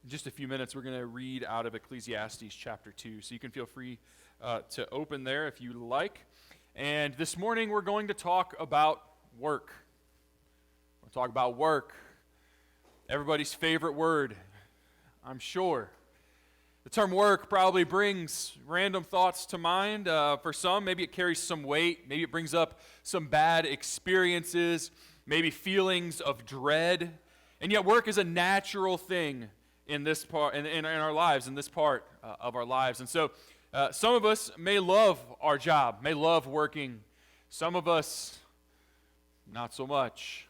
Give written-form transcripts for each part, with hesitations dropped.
In just a few minutes, we're going to read out of Ecclesiastes chapter 2. So you can feel free to open there if you like. And this morning, we're going to talk about work. We'll talk about work. Everybody's favorite word, I'm sure. The term work probably brings random thoughts to mind. For some, maybe it carries some weight. Maybe it brings up some bad experiences, maybe feelings of dread. And yet work is a natural thing in this part, in our lives, in this part of our lives. And so some of us may love our job, may love working. Some of us, not so much.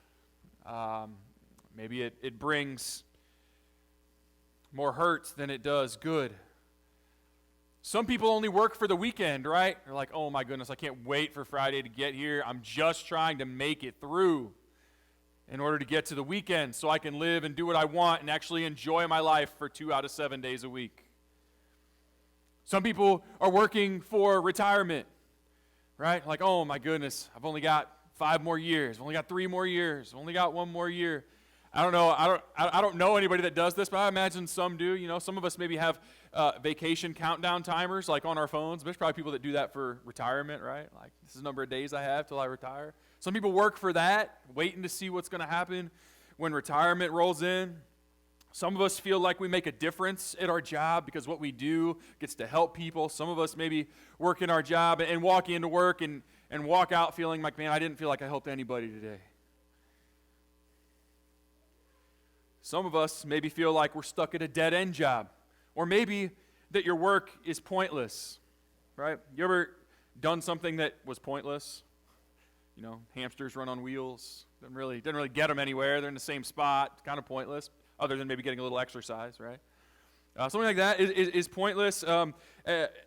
Maybe it brings more hurt than it does good. Some people only work for the weekend, right? They're like, oh my goodness, I can't wait for Friday to get here. I'm just trying to make it through in order to get to the weekend so I can live and do what I want and actually enjoy my life for 2 out of 7 days a week. Some people are working for retirement, right? Like, oh my goodness, I've only got 5 more years. I've only got 3 more years. I've only got 1 more year. I don't know. I don't know anybody that does this, but I imagine some do. You know, some of us maybe have vacation countdown timers, like on our phones. There's probably people that do that for retirement, right? Like, this is the number of days I have till I retire. Some people work for that, waiting to see what's going to happen when retirement rolls in. Some of us feel like we make a difference at our job because what we do gets to help people. Some of us maybe work in our job and walk into work and walk out feeling like, man, I didn't feel like I helped anybody today. Some of us maybe feel like we're stuck at a dead-end job. Or maybe that your work is pointless, right? You ever done something that was pointless? You know, hamsters run on wheels. Didn't really get them anywhere. They're in the same spot. Kind of pointless, other than maybe getting a little exercise, right? Something like that is pointless.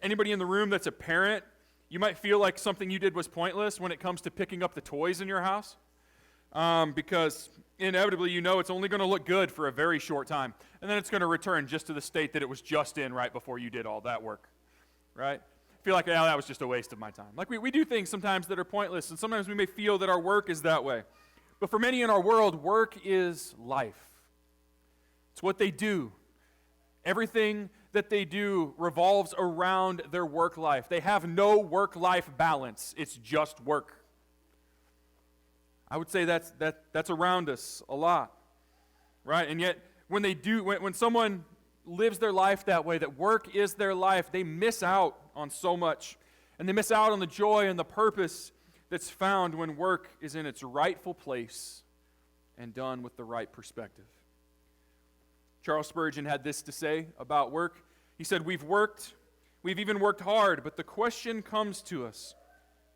Anybody in the room that's a parent, you might feel like something you did was pointless when it comes to picking up the toys in your house. Because inevitably you know it's only going to look good for a very short time. And then it's going to return just to the state that it was just in right before you did all that work, right? Feel like, that was just a waste of my time. Like we do things sometimes that are pointless, and sometimes we may feel that our work is that way. But for many in our world, work is life. It's what they do. Everything that they do revolves around their work life. They have no work-life balance. It's just work. I would say that's around us a lot, right? And yet, when someone lives their life that way, that work is their life, they miss out on so much. And they miss out on the joy and the purpose that's found when work is in its rightful place and done with the right perspective. Charles Spurgeon had this to say about work. He said, we've even worked hard, but the question comes to us,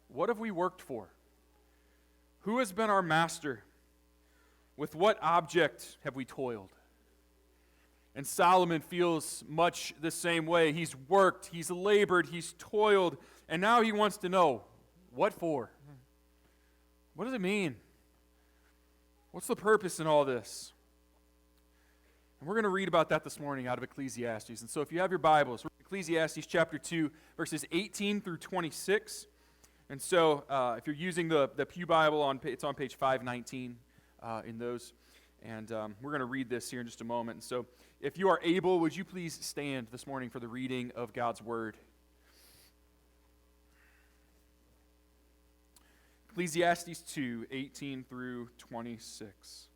what have we worked for? Who has been our master? With what object have we toiled? And Solomon feels much the same way. He's worked, he's labored, he's toiled, and now he wants to know, what for? What does it mean? What's the purpose in all this? And we're going to read about that this morning out of Ecclesiastes. And so if you have your Bibles, we're in Ecclesiastes chapter 2, verses 18 through 26. And so if you're using the Pew Bible, it's on page 519 in those. And we're going to read this here in just a moment. And so if you are able, would you please stand this morning for the reading of God's Word? Ecclesiastes 2, 18 through 26.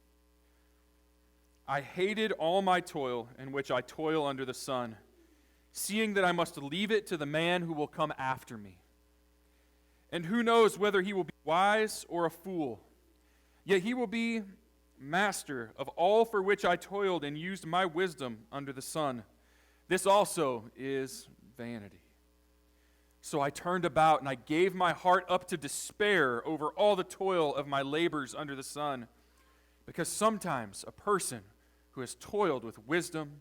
I hated all my toil in which I toil under the sun, seeing that I must leave it to the man who will come after me. And who knows whether he will be wise or a fool? Yet he will be master of all for which I toiled and used my wisdom under the sun. This also is vanity. So I turned about and I gave my heart up to despair over all the toil of my labors under the sun. Because sometimes a person who has toiled with wisdom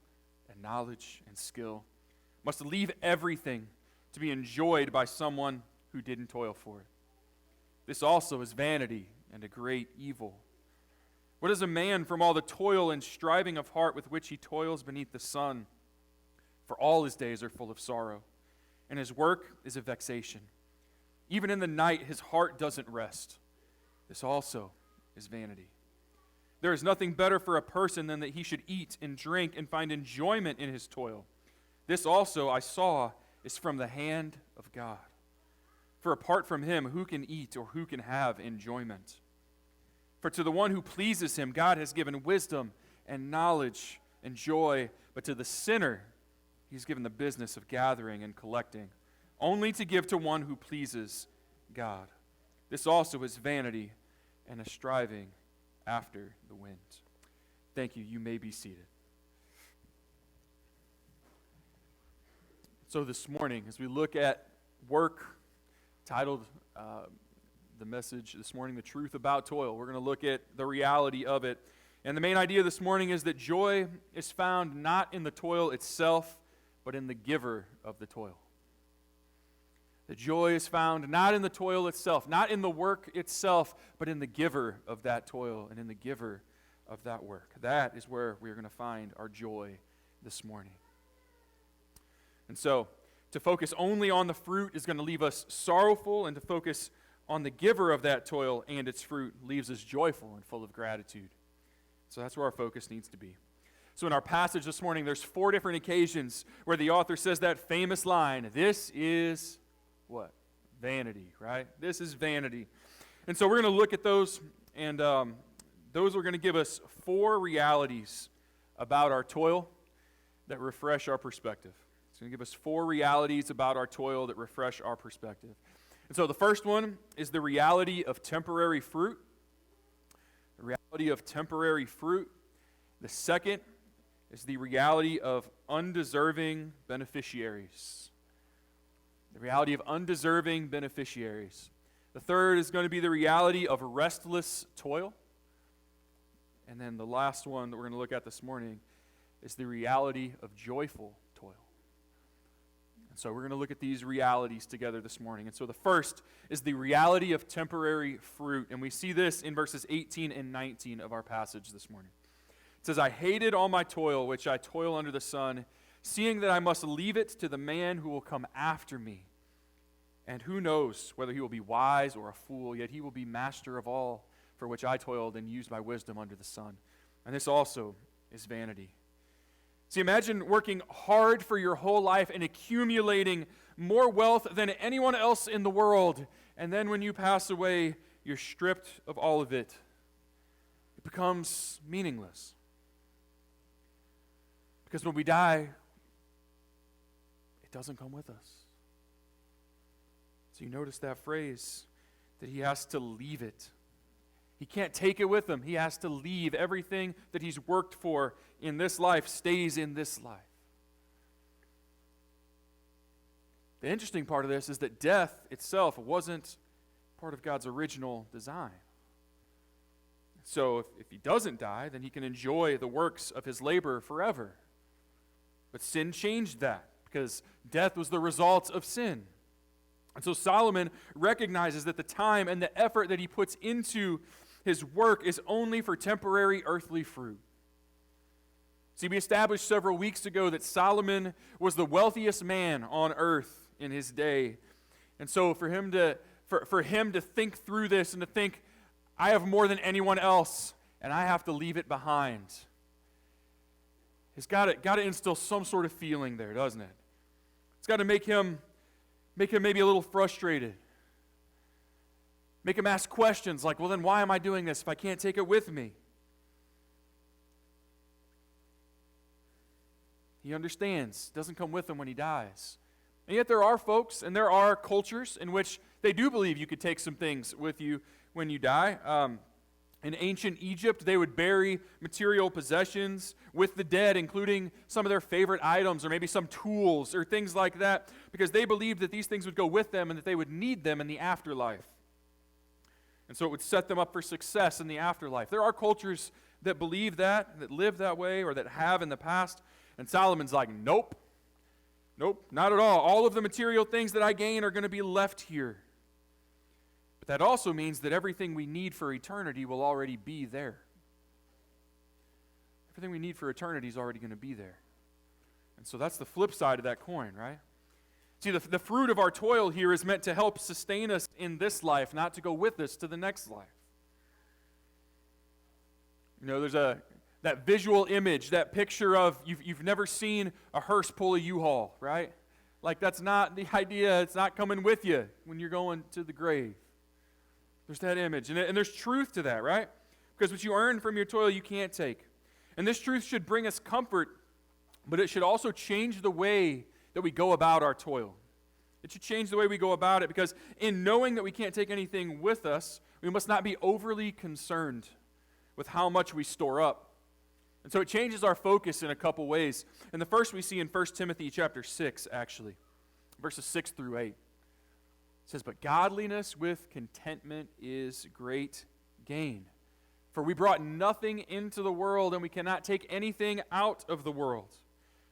and knowledge and skill must leave everything to be enjoyed by someone who didn't toil for it. This also is vanity and a great evil. What is a man from all the toil and striving of heart with which he toils beneath the sun? For all his days are full of sorrow, and his work is a vexation. Even in the night his heart doesn't rest. This also is vanity. There is nothing better for a person than that he should eat and drink and find enjoyment in his toil. This also I saw is from the hand of God. For apart from him, who can eat or who can have enjoyment? For to the one who pleases him, God has given wisdom and knowledge and joy, but to the sinner, he's given the business of gathering and collecting, only to give to one who pleases God. This also is vanity and a striving after the wind. Thank you. You may be seated. So this morning, as we look at work, titled the message this morning, The Truth About Toil, we're going to look at the reality of it. And the main idea this morning is that joy is found not in the toil itself, but in the giver of the toil. The joy is found not in the toil itself, not in the work itself, but in the giver of that toil and in the giver of that work. That is where we are going to find our joy this morning. And so, to focus only on the fruit is going to leave us sorrowful, and to focus on the giver of that toil and its fruit leaves us joyful and full of gratitude. So that's where our focus needs to be. So in our passage this morning, there's 4 different occasions where the author says that famous line, this is what? Vanity, right? This is vanity. And so we're going to look at those, and those are going to give us 4 realities about our toil that refresh our perspective. It's going to give us 4 realities about our toil that refresh our perspective. And so the first one is the reality of temporary fruit. The reality of temporary fruit. The second is the reality of undeserving beneficiaries. The reality of undeserving beneficiaries. The third is going to be the reality of restless toil. And then the last one that we're going to look at this morning is the reality of joyful toil. And so we're going to look at these realities together this morning. And so the first is the reality of temporary fruit. And we see this in verses 18 and 19 of our passage this morning. It says, I hated all my toil, which I toil under the sun, seeing that I must leave it to the man who will come after me. And who knows whether he will be wise or a fool, yet he will be master of all for which I toiled and used my wisdom under the sun. And this also is vanity. See, imagine working hard for your whole life and accumulating more wealth than anyone else in the world. And then when you pass away, you're stripped of all of it. It becomes meaningless. Because when we die, it doesn't come with us. So you notice that phrase, that he has to leave it. He can't take it with him. He has to leave. Everything that he's worked for in this life stays in this life. The interesting part of this is that death itself wasn't part of God's original design. So if he doesn't die, then he can enjoy the works of his labor forever. But sin changed that because death was the result of sin. And so Solomon recognizes that the time and the effort that he puts into his work is only for temporary earthly fruit. See, we established several weeks ago that Solomon was the wealthiest man on earth in his day. And so for him to think through this and to think, I have more than anyone else, and I have to leave it behind, it's got to instill some sort of feeling there, doesn't it? It's got to make him maybe a little frustrated. Make him ask questions like, well, then why am I doing this if I can't take it with me? He understands. It doesn't come with him when he dies. And yet there are folks and there are cultures in which they do believe you could take some things with you when you die. In ancient Egypt, they would bury material possessions with the dead, including some of their favorite items or maybe some tools or things like that, because they believed that these things would go with them and that they would need them in the afterlife. And so it would set them up for success in the afterlife. There are cultures that believe that live that way, or that have in the past. And Solomon's like, nope, not at all. All of the material things that I gain are going to be left here. But that also means that everything we need for eternity will already be there. Everything we need for eternity is already going to be there. And so that's the flip side of that coin, right? See, the fruit of our toil here is meant to help sustain us in this life, not to go with us to the next life. There's that visual image, that picture of you've never seen a hearse pull a U-Haul, right? Like that's not the idea. It's not coming with you when you're going to the grave. There's that image. And there's truth to that, right? Because what you earn from your toil, you can't take. And this truth should bring us comfort, but it should also change the way that we go about our toil. It should change the way we go about it, because in knowing that we can't take anything with us, we must not be overly concerned with how much we store up. And so it changes our focus in a couple ways. And the first we see in 1 Timothy chapter 6, actually, verses 6 through 8. It says, "But godliness with contentment is great gain. For we brought nothing into the world, and we cannot take anything out of the world.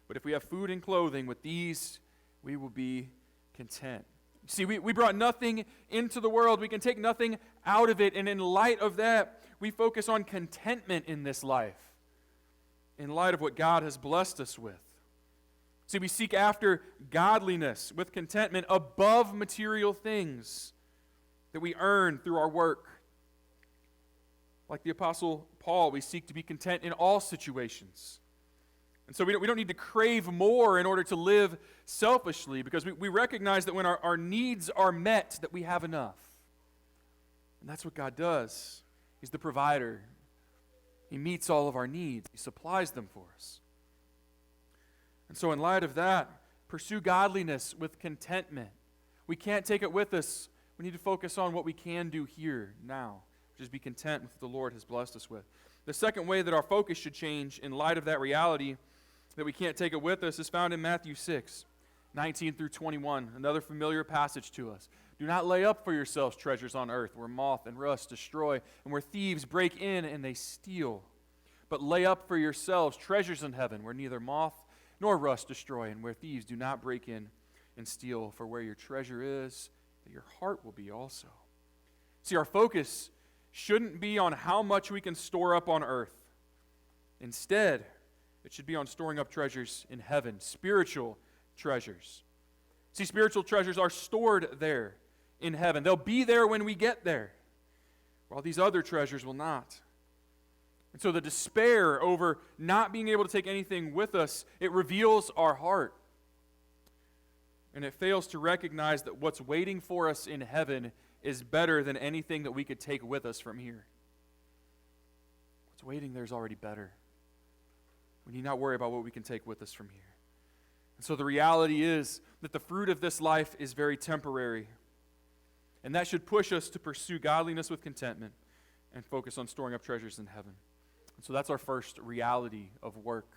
But if we have food and clothing, with these we will be content." See, we brought nothing into the world. We can take nothing out of it. And in light of that, we focus on contentment in this life, in light of what God has blessed us with. See, we seek after godliness with contentment above material things that we earn through our work. Like the Apostle Paul, we seek to be content in all situations. And so we don't need to crave more in order to live selfishly, because we recognize that when our needs are met, that we have enough. And that's what God does. He's the provider. He meets all of our needs. He supplies them for us. And so in light of that, pursue godliness with contentment. We can't take it with us. We need to focus on what we can do here, now. Just be content with what the Lord has blessed us with. The second way that our focus should change in light of that reality that we can't take it with us is found in Matthew 6, 19 through 21, another familiar passage to us. "Do not lay up for yourselves treasures on earth, where moth and rust destroy, and where thieves break in and they steal. But lay up for yourselves treasures in heaven, where neither moth nor rust destroy, and where thieves do not break in and steal. For where your treasure is, that your heart will be also." See, our focus shouldn't be on how much we can store up on earth. Instead, it should be on storing up treasures in heaven, spiritual treasures. See, spiritual treasures are stored there in heaven. They'll be there when we get there, while these other treasures will not. And so the despair over not being able to take anything with us, it reveals our heart. And it fails to recognize that what's waiting for us in heaven is better than anything that we could take with us from here. What's waiting there is already better. We need not worry about what we can take with us from here. And so the reality is that the fruit of this life is very temporary. And that should push us to pursue godliness with contentment and focus on storing up treasures in heaven. And so that's our first reality of work.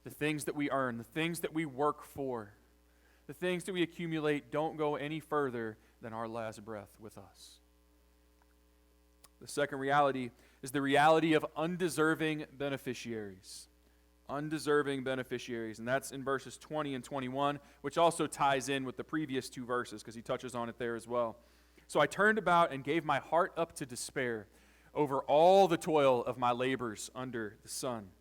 The things that we earn, the things that we work for, the things that we accumulate don't go any further than our last breath with us. The second reality is the reality of undeserving beneficiaries. Undeserving beneficiaries. And that's in verses 20 and 21, which also ties in with the previous two verses because he touches on it there as well. "So I turned about and gave my heart up to despair over all the toil of my labors under the sun.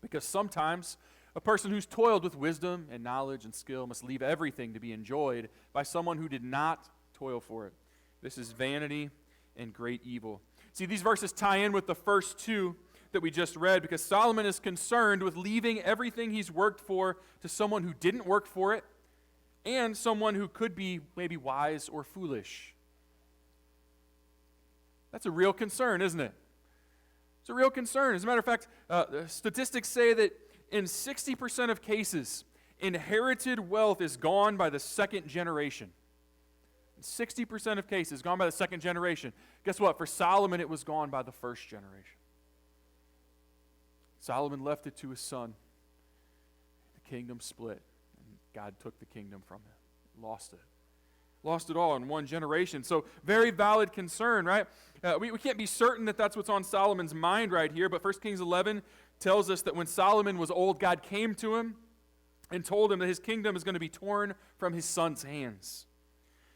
Because sometimes a person who's toiled with wisdom and knowledge and skill must leave everything to be enjoyed by someone who did not toil for it. This is vanity and great evil." See, these verses tie in with the first two that we just read, because Solomon is concerned with leaving everything he's worked for to someone who didn't work for it, and someone who could be maybe wise or foolish. That's a real concern, isn't it? It's a real concern. As a matter of fact, statistics say that in 60% of cases, inherited wealth is gone by the second generation. 60% of cases gone by the second generation. Guess what? For Solomon, it was gone by the first generation. Solomon left it to his son. The kingdom split, and God took the kingdom from him. Lost it. Lost it all in one generation. So very valid concern, right? We can't be certain that that's what's on Solomon's mind right here, but 1 Kings 11 tells us that when Solomon was old, God came to him and told him that his kingdom is going to be torn from his son's hands.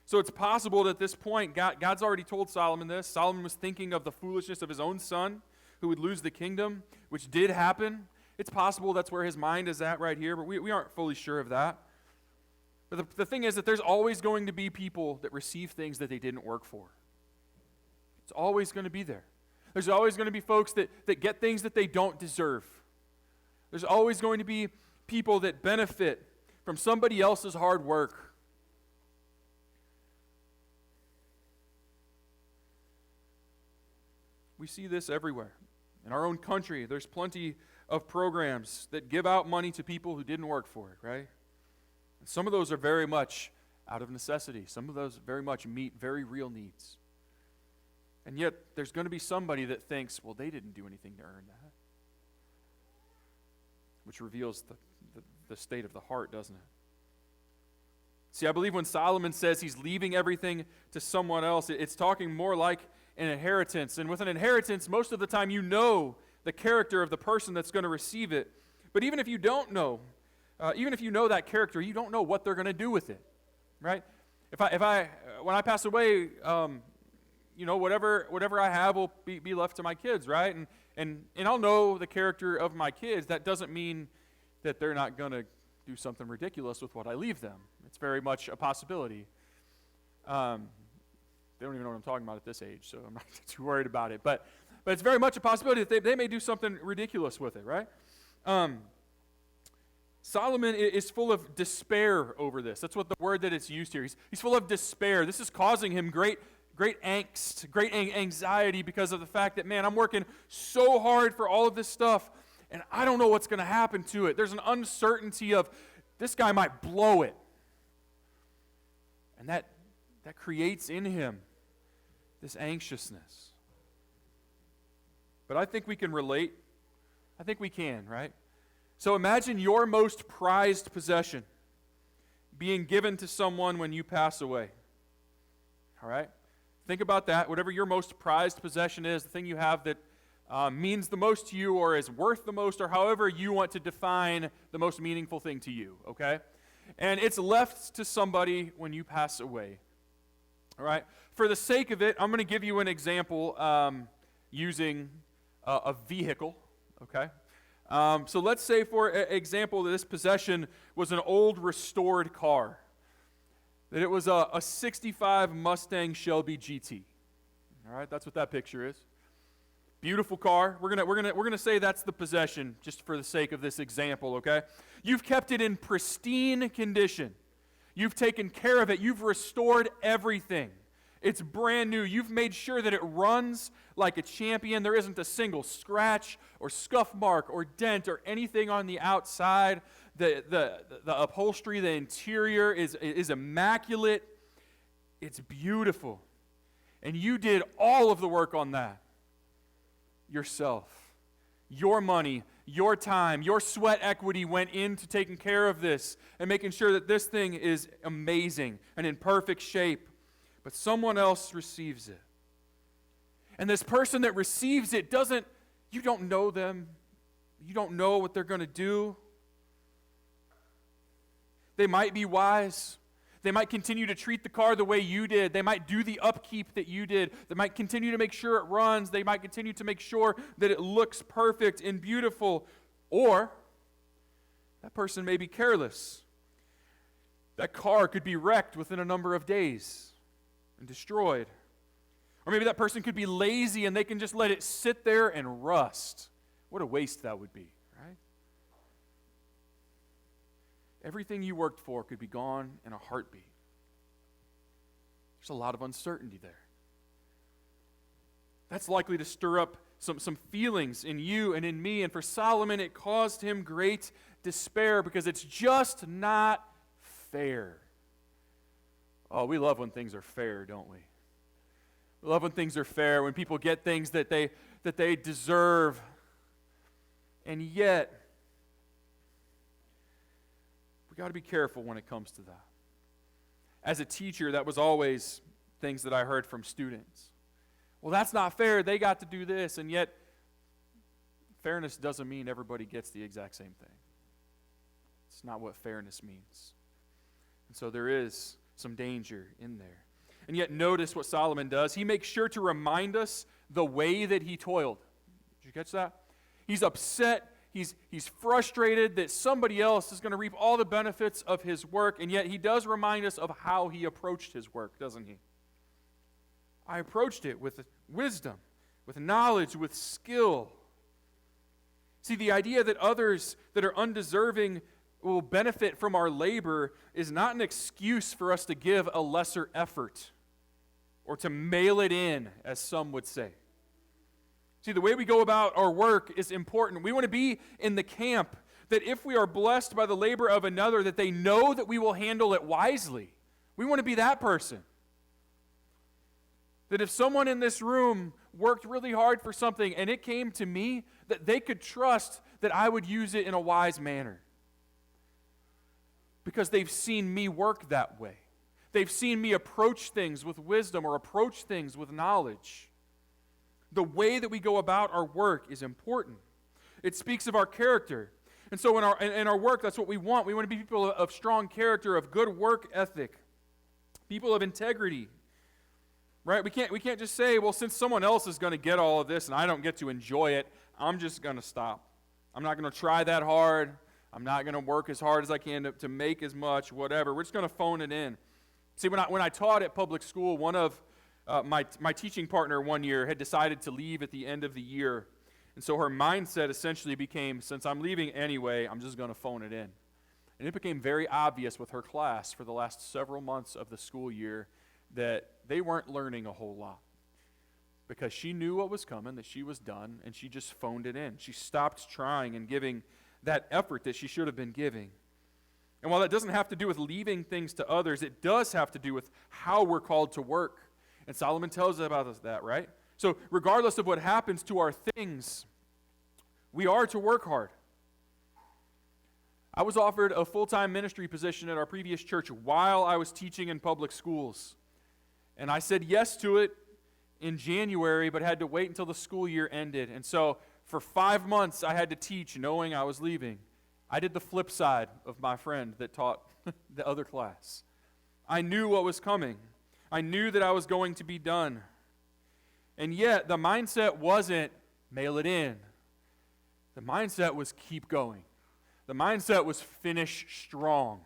So it's possible that at this point, God's already told Solomon this. Solomon was thinking of the foolishness of his own son, who would lose the kingdom, which did happen. It's possible that's where his mind is at right here, but we aren't fully sure of that. But the thing is that there's always going to be people that receive things that they didn't work for. It's always going to be there. There's always going to be folks that get things that they don't deserve. There's always going to be people that benefit from somebody else's hard work. We see this everywhere. In our own country, there's plenty of programs that give out money to people who didn't work for it, right? And some of those are very much out of necessity. Some of those very much meet very real needs. And yet, there's going to be somebody that thinks, well, they didn't do anything to earn that. Which reveals the state of the heart, doesn't it? See, I believe when Solomon says he's leaving everything to someone else, it's talking more like an inheritance. And with an inheritance, most of the time you know the character of the person that's going to receive it. But even if you don't know, even if you know that character, you don't know what they're going to do with it, right? When I pass away, whatever I have will be left to my kids, right? And I'll know the character of my kids. That doesn't mean that they're not going to do something ridiculous with what I leave them. It's very much a possibility. They don't even know what I'm talking about at this age, so I'm not too worried about it. But it's very much a possibility that they may do something ridiculous with it, right? Solomon is full of despair over this. That's what the word that it's used here. He's full of despair. This is causing him great angst, great anxiety because of the fact that, man, I'm working so hard for all of this stuff, and I don't know what's going to happen to it. There's an uncertainty of, this guy might blow it. And that creates in him this anxiousness. But I think we can relate. I think we can, right? So imagine your most prized possession being given to someone when you pass away. All right? Think about that. Whatever your most prized possession is, the thing you have that means the most to you or is worth the most, or however you want to define the most meaningful thing to you, okay? And it's left to somebody when you pass away. All right? For the sake of it, I'm going to give you an example using a vehicle, okay? So let's say, for example, that this possession was an old restored car. That it was a 65 Mustang Shelby GT. All right, that's what that picture is. Beautiful car. We're gonna say that's the possession, just for the sake of this example, okay? You've kept it in pristine condition. You've taken care of it. You've restored everything. It's brand new. You've made sure that it runs like a champion. There isn't a single scratch or scuff mark or dent or anything on the outside. The upholstery, the interior is immaculate. It's beautiful. And you did all of the work on that yourself. Your money, your time, your sweat equity went into taking care of this and making sure that this thing is amazing and in perfect shape. But someone else receives it. And this person that receives it you don't know them. You don't know what they're going to do. They might be wise. They might continue to treat the car the way you did. They might do the upkeep that you did. They might continue to make sure it runs. They might continue to make sure that it looks perfect and beautiful. Or that person may be careless. That car could be wrecked within a number of days and destroyed. Or maybe that person could be lazy and they can just let it sit there and rust. What a waste that would be, right? Everything you worked for could be gone in a heartbeat. There's a lot of uncertainty there. That's likely to stir up some feelings in you and in me. And for Solomon, it caused him great despair because it's just not fair. Oh, we love when things are fair, don't we? We love when things are fair, when people get things that they deserve. And yet, we got to be careful when it comes to that. As a teacher, that was always things that I heard from students. Well, that's not fair. They got to do this. And yet, fairness doesn't mean everybody gets the exact same thing. It's not what fairness means. And so there is some danger in there. And yet, notice what Solomon does. He makes sure to remind us the way that he toiled. Did you catch that? He's upset. He's frustrated that somebody else is going to reap all the benefits of his work, and yet he does remind us of how he approached his work, doesn't he? I approached it with wisdom, with knowledge, with skill. See, the idea that others that are undeserving will benefit from our labor is not an excuse for us to give a lesser effort or to mail it in, as some would say. See, the way we go about our work is important. We want to be in the camp that if we are blessed by the labor of another, that they know that we will handle it wisely. We want to be that person. That if someone in this room worked really hard for something and it came to me, that they could trust that I would use it in a wise manner. Because they've seen me work that way. They've seen me approach things with wisdom or approach things with knowledge. The way that we go about our work is important. It speaks of our character. And so in our work, that's what we want. We want to be people of strong character, of good work ethic, people of integrity. Right? We can't just say, well, since someone else is going to get all of this and I don't get to enjoy it, I'm just going to stop. I'm not going to try that hard. I'm not going to work as hard as I can to make as much, whatever. We're just going to phone it in. See, when I taught at public school, one of my teaching partner one year had decided to leave at the end of the year. And so her mindset essentially became, since I'm leaving anyway, I'm just going to phone it in. And it became very obvious with her class for the last several months of the school year that they weren't learning a whole lot. Because she knew what was coming, that she was done, and she just phoned it in. She stopped trying and giving that effort that she should have been giving. And while that doesn't have to do with leaving things to others, it does have to do with how we're called to work. And Solomon tells us about that, right? So regardless of what happens to our things, we are to work hard. I was offered a full-time ministry position at our previous church while I was teaching in public schools. And I said yes to it in January, but had to wait until the school year ended. And so for 5 months, I had to teach knowing I was leaving. I did the flip side of my friend that taught the other class. I knew what was coming. I knew that I was going to be done. And yet, the mindset wasn't mail it in. The mindset was keep going. The mindset was finish strong.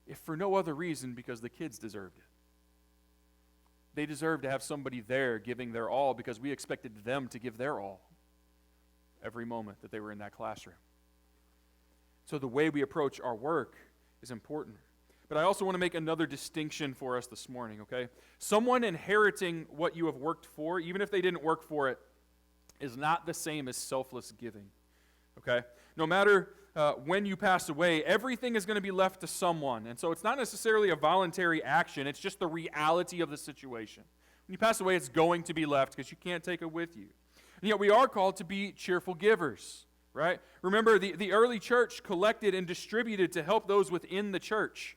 If for no other reason, because the kids deserved it. They deserved to have somebody there giving their all because we expected them to give their all every moment that they were in that classroom. So the way we approach our work is important. But I also want to make another distinction for us this morning, okay? Someone inheriting what you have worked for, even if they didn't work for it, is not the same as selfless giving, okay? No matter when you pass away, everything is going to be left to someone. And so it's not necessarily a voluntary action. It's just the reality of the situation. When you pass away, it's going to be left because you can't take it with you. And yet we are called to be cheerful givers, right? Remember, the early church collected and distributed to help those within the church.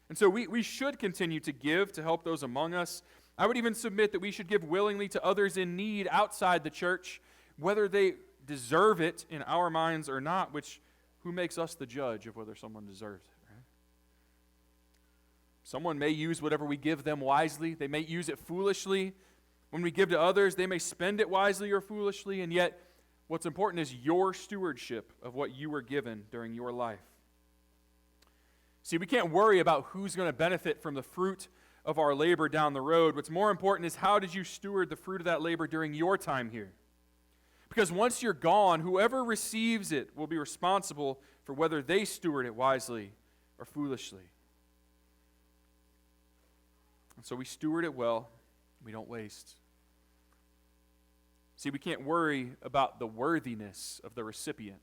And so we should continue to give to help those among us. I would even submit that we should give willingly to others in need outside the church, whether they deserve it in our minds or not, which who makes us the judge of whether someone deserves it, right? Someone may use whatever we give them wisely. They may use it foolishly. When we give to others, they may spend it wisely or foolishly, and yet what's important is your stewardship of what you were given during your life. See, we can't worry about who's going to benefit from the fruit of our labor down the road. What's more important is how did you steward the fruit of that labor during your time here? Because once you're gone, whoever receives it will be responsible for whether they steward it wisely or foolishly. And so we steward it well. We don't waste. See, we can't worry about the worthiness of the recipient.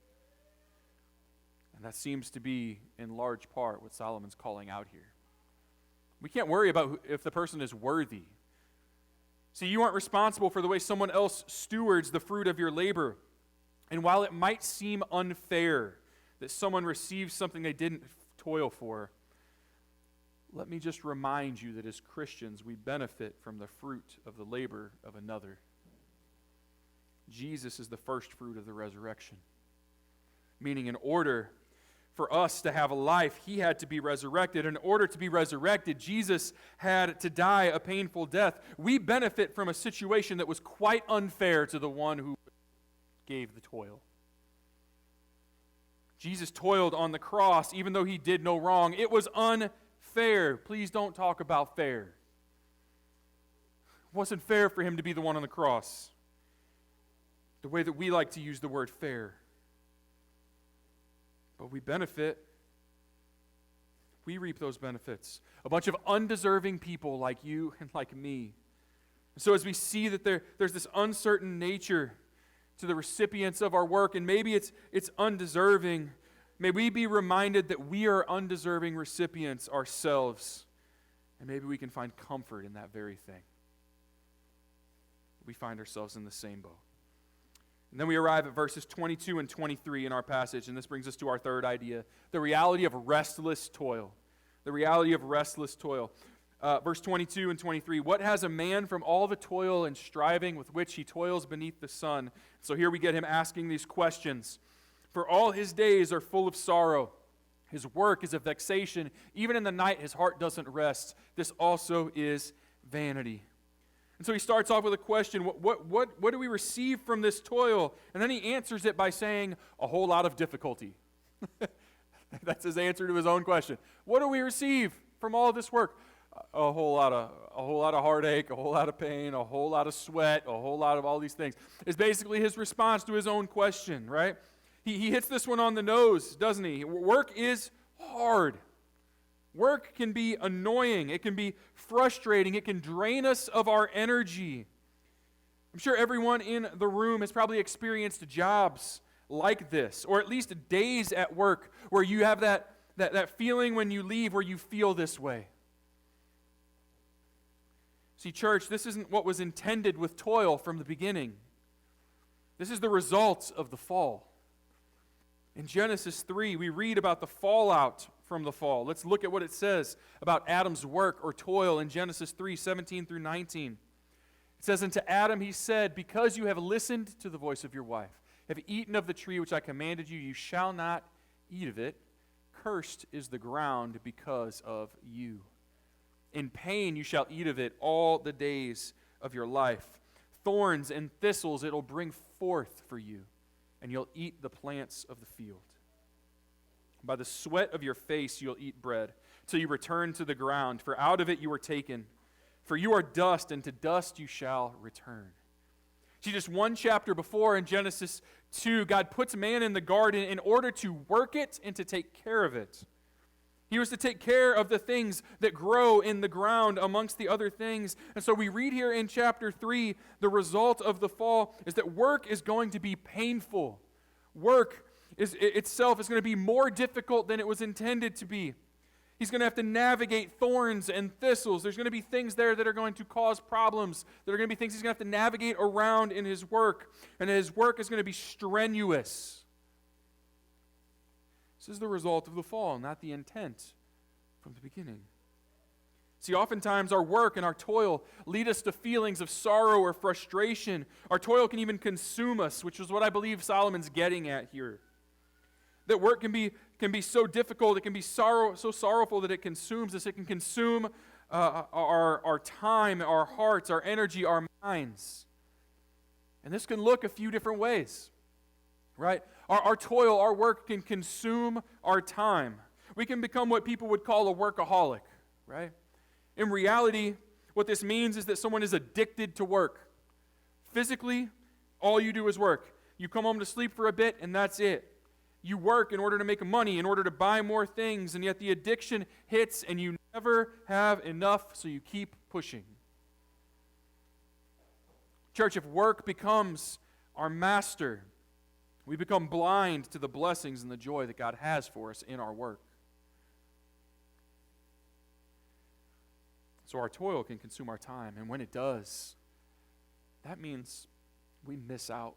And that seems to be, in large part, what Solomon's calling out here. We can't worry about if the person is worthy. See, you aren't responsible for the way someone else stewards the fruit of your labor. And while it might seem unfair that someone receives something they didn't toil for, let me just remind you that as Christians, we benefit from the fruit of the labor of another. Jesus is the first fruit of the resurrection. Meaning, in order for us to have a life, he had to be resurrected. In order to be resurrected, Jesus had to die a painful death. We benefit from a situation that was quite unfair to the one who gave the toil. Jesus toiled on the cross even though he did no wrong. It was unfair. Please don't talk about fair. It wasn't fair for him to be the one on the cross. The way that we like to use the word fair. But we benefit. We reap those benefits. A bunch of undeserving people like you and like me. So as we see that there's this uncertain nature to the recipients of our work, and maybe it's undeserving, may we be reminded that we are undeserving recipients ourselves, and maybe we can find comfort in that very thing. We find ourselves in the same boat. And then we arrive at verses 22 and 23 in our passage, and this brings us to our third idea, the reality of restless toil. The reality of restless toil. Verse 22 and 23, what has a man from all the toil and striving with which he toils beneath the sun? So here we get him asking these questions. For all his days are full of sorrow. His work is a vexation. Even in the night his heart doesn't rest. This also is vanity. And so he starts off with a question, what do we receive from this toil? And then he answers it by saying, a whole lot of difficulty. That's his answer to his own question. What do we receive from all of this work? A whole lot of heartache, a whole lot of pain, a whole lot of sweat, a whole lot of all these things. Is basically his response to his own question, right? He hits this one on the nose, doesn't he? Work is hard. Work can be annoying. It can be frustrating. It can drain us of our energy. I'm sure everyone in the room has probably experienced jobs like this, or at least days at work where you have that feeling when you leave where you feel this way. See, church, this isn't what was intended with toil from the beginning. This is the result of the fall. In Genesis 3, we read about the fallout from the fall. Let's look at what it says about Adam's work or toil in Genesis 3, 17 through 19. It says, and to Adam he said, because you have listened to the voice of your wife, have eaten of the tree which I commanded you, you shall not eat of it. Cursed is the ground because of you. In pain you shall eat of it all the days of your life. Thorns and thistles it'll bring forth for you, and you'll eat the plants of the field. By the sweat of your face you'll eat bread, till you return to the ground, for out of it you were taken. For you are dust, and to dust you shall return. See, just one chapter before in Genesis 2, God puts man in the garden in order to work it and to take care of it. He was to take care of the things that grow in the ground amongst the other things. And so we read here in chapter 3, the result of the fall is that work is going to be painful. Work itself is going to be more difficult than it was intended to be. He's going to have to navigate thorns and thistles. There's going to be things there that are going to cause problems. There are going to be things he's going to have to navigate around in his work. And his work is going to be strenuous. This is the result of the fall, not the intent from the beginning. See, oftentimes our work and our toil lead us to feelings of sorrow or frustration. Our toil can even consume us, which is what I believe Solomon's getting at here. That work can be so difficult, it can be so sorrowful that it consumes us. It can consume our time, our hearts, our energy, our minds. And this can look a few different ways, right? Our toil, our work can consume our time. We can become what people would call a workaholic, right? In reality, what this means is that someone is addicted to work. Physically, all you do is work. You come home to sleep for a bit, and that's it. You work in order to make money, in order to buy more things, and yet the addiction hits, and you never have enough, so you keep pushing. Church, if work becomes our master, we become blind to the blessings and the joy that God has for us in our work. So our toil can consume our time, and when it does, that means we miss out.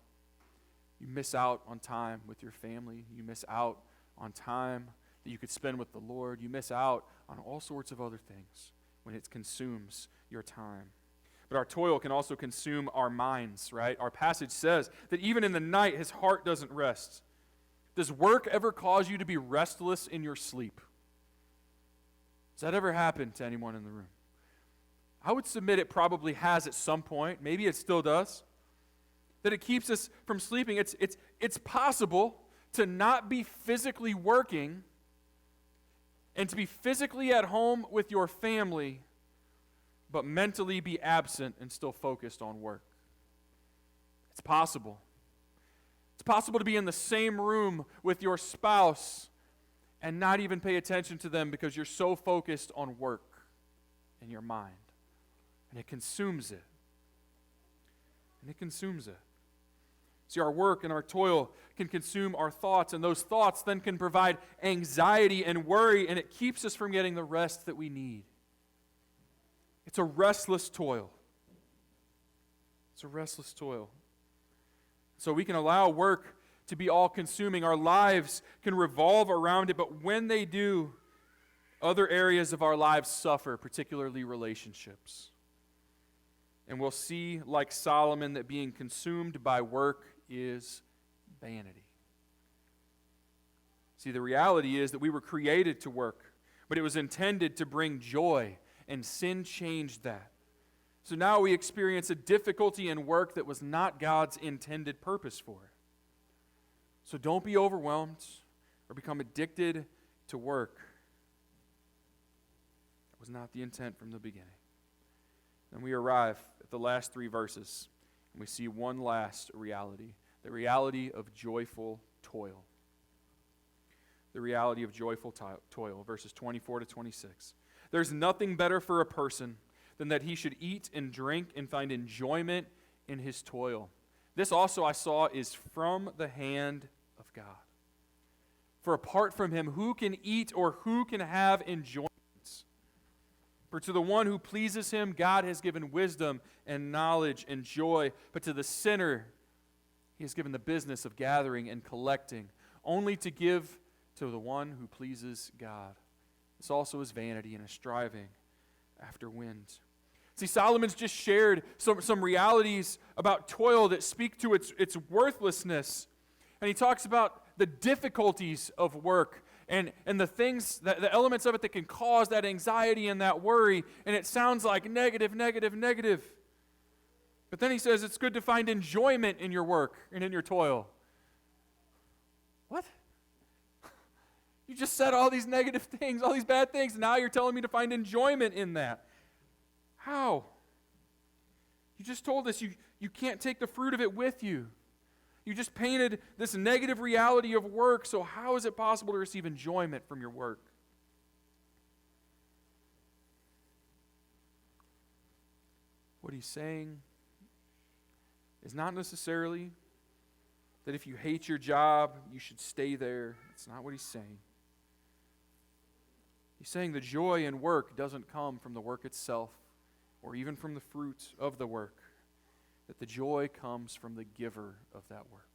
You miss out on time with your family. You miss out on time that you could spend with the Lord. You miss out on all sorts of other things when it consumes your time. But our toil can also consume our minds, right? Our passage says that even in the night, his heart doesn't rest. Does work ever cause you to be restless in your sleep? Does that ever happen to anyone in the room? I would submit it probably has at some point. Maybe it still does. That it keeps us from sleeping. It's possible to not be physically working and to be physically at home with your family, but mentally be absent and still focused on work. It's possible. It's possible to be in the same room with your spouse and not even pay attention to them because you're so focused on work in your mind. And it consumes it. And it consumes it. See, our work and our toil can consume our thoughts, and those thoughts then can provide anxiety and worry, and it keeps us from getting the rest that we need. It's a restless toil. It's a restless toil. So we can allow work to be all-consuming. Our lives can revolve around it, but when they do, other areas of our lives suffer, particularly relationships. And we'll see, like Solomon, that being consumed by work is vanity. See, the reality is that we were created to work, but it was intended to bring joy, and sin changed that. So now we experience a difficulty in work that was not God's intended purpose for it. So don't be overwhelmed or become addicted to work. That was not the intent from the beginning. And we arrive at the last 3 verses, and we see one last reality, the reality of joyful toil. The reality of joyful toil, verses 24 to 26. There's nothing better for a person than that he should eat and drink and find enjoyment in his toil. This also I saw is from the hand of God. For apart from him, who can eat or who can have enjoyment? For to the one who pleases him, God has given wisdom and knowledge and joy. But to the sinner, he has given the business of gathering and collecting, only to give to the one who pleases God. This also is vanity and a striving after wind. See, Solomon's just shared some realities about toil that speak to its worthlessness. And he talks about the difficulties of work and the things, the elements of it that can cause that anxiety and that worry. And it sounds like negative, negative, negative. But then he says it's good to find enjoyment in your work and in your toil. What? You just said all these negative things, all these bad things, and now you're telling me to find enjoyment in that. How? You just told us you can't take the fruit of it with you. You just painted this negative reality of work, so how is it possible to receive enjoyment from your work? What he's saying is not necessarily that if you hate your job, you should stay there. That's not what he's saying. He's saying the joy in work doesn't come from the work itself or even from the fruit of the work, that the joy comes from the giver of that work.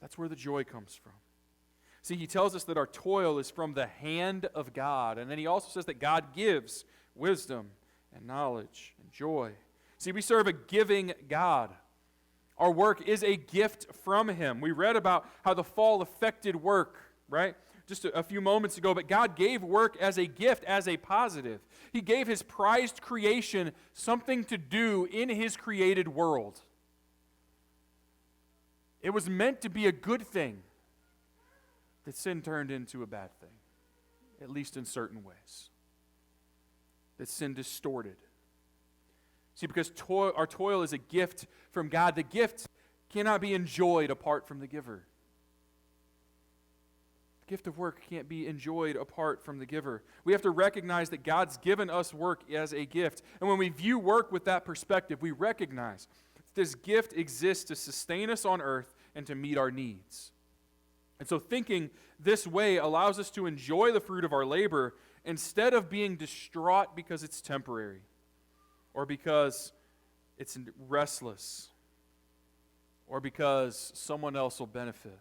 That's where the joy comes from. See, he tells us that our toil is from the hand of God, and then he also says that God gives wisdom and knowledge and joy. See, we serve a giving God. Our work is a gift from him. We read about how the fall affected work, right? Just a few moments ago, but God gave work as a gift, as a positive. He gave his prized creation something to do in his created world. It was meant to be a good thing that sin turned into a bad thing, at least in certain ways. That sin distorted. See, because our toil is a gift from God, the gift cannot be enjoyed apart from the giver. Gift of work can't be enjoyed apart from the giver. We have to recognize that God's given us work as a gift. And when we view work with that perspective, we recognize that this gift exists to sustain us on earth and to meet our needs. And so thinking this way allows us to enjoy the fruit of our labor instead of being distraught because it's temporary or because it's restless or because someone else will benefit.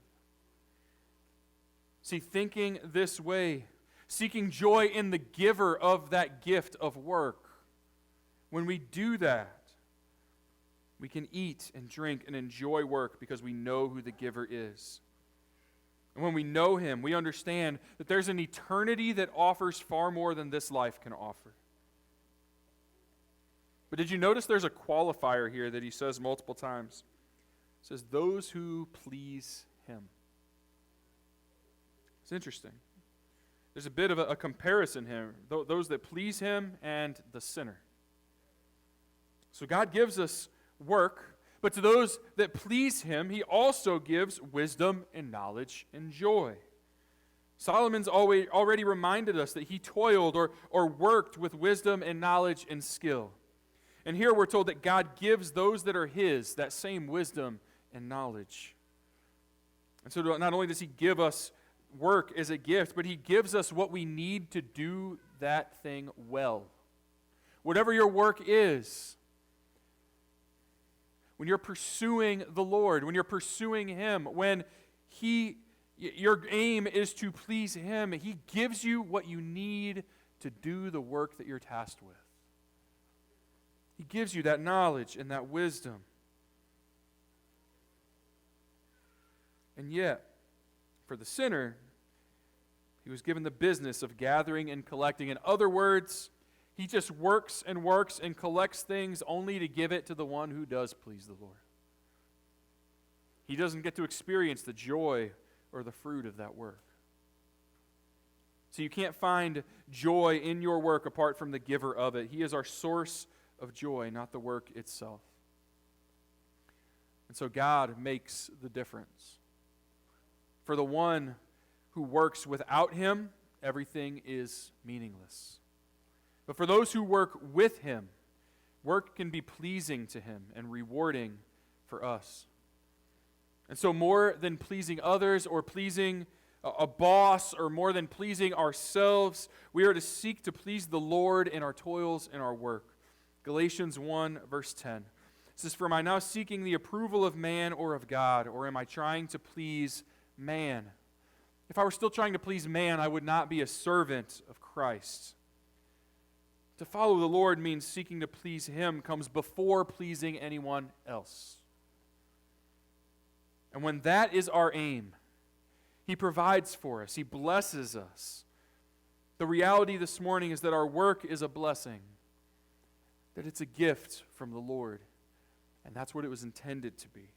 See, thinking this way, seeking joy in the giver of that gift of work, when we do that, we can eat and drink and enjoy work because we know who the giver is. And when we know him, we understand that there's an eternity that offers far more than this life can offer. But did you notice there's a qualifier here that he says multiple times? It says, those who please him. It's interesting. There's a bit of a comparison here. Those that please him and the sinner. So God gives us work, but to those that please him, he also gives wisdom and knowledge and joy. Solomon's already reminded us that he toiled or worked with wisdom and knowledge and skill. And here we're told that God gives those that are his that same wisdom and knowledge. And so not only does he give us work as a gift, but he gives us what we need to do that thing well. Whatever your work is, when you're pursuing the Lord, when you're pursuing him, when your aim is to please him, he gives you what you need to do the work that you're tasked with. He gives you that knowledge and that wisdom. And yet, for the sinner, he was given the business of gathering and collecting. In other words, he just works and collects things only to give it to the one who does please the Lord. He doesn't get to experience the joy or the fruit of that work. So you can't find joy in your work apart from the giver of it. He is our source of joy, not the work itself. And so God makes the difference. For the one who works without him, everything is meaningless. But for those who work with him, work can be pleasing to him and rewarding for us. And so more than pleasing others or pleasing a boss or more than pleasing ourselves, we are to seek to please the Lord in our toils and our work. Galatians 1, verse 10. It says, "For am I now seeking the approval of man or of God, or am I trying to please man? If I were still trying to please man, I would not be a servant of Christ." To follow the Lord means seeking to please him comes before pleasing anyone else. And when that is our aim, he provides for us. He blesses us. The reality this morning is that our work is a blessing, that it's a gift from the Lord, and that's what it was intended to be.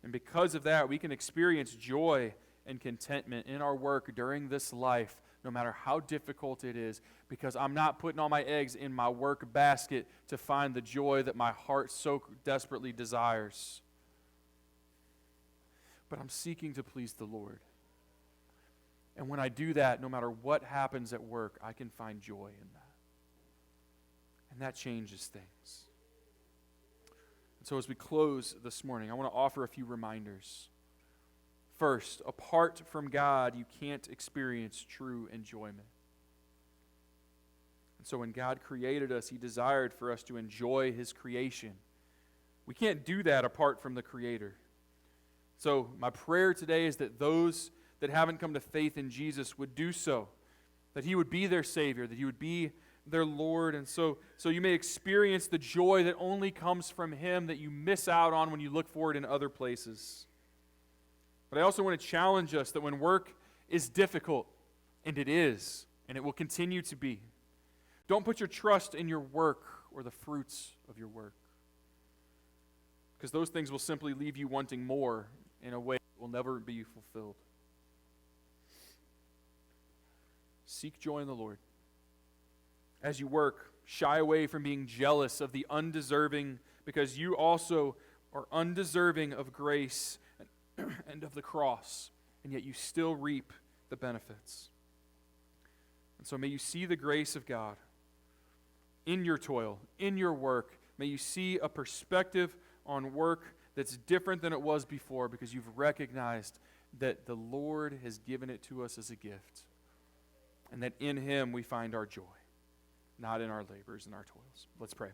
And because of that, we can experience joy and contentment in our work during this life, no matter how difficult it is, because I'm not putting all my eggs in my work basket to find the joy that my heart so desperately desires. But I'm seeking to please the Lord. And when I do that, no matter what happens at work, I can find joy in that. And that changes things. And so as we close this morning, I want to offer a few reminders. First, apart from God, you can't experience true enjoyment. And so when God created us, he desired for us to enjoy his creation. We can't do that apart from the Creator. So my prayer today is that those that haven't come to faith in Jesus would do so, that he would be their Savior, that he would be their Lord, and so you may experience the joy that only comes from him that you miss out on when you look for it in other places. But I also want to challenge us that when work is difficult, and it is, and it will continue to be, don't put your trust in your work or the fruits of your work, because those things will simply leave you wanting more in a way that will never be fulfilled. Seek joy in the Lord. As you work, shy away from being jealous of the undeserving, because you also are undeserving of grace and of the cross, and yet you still reap the benefits. And so may you see the grace of God in your toil, in your work. May you see a perspective on work that's different than it was before, because you've recognized that the Lord has given it to us as a gift, and that in him we find our joy, not in our labors and our toils. Let's pray.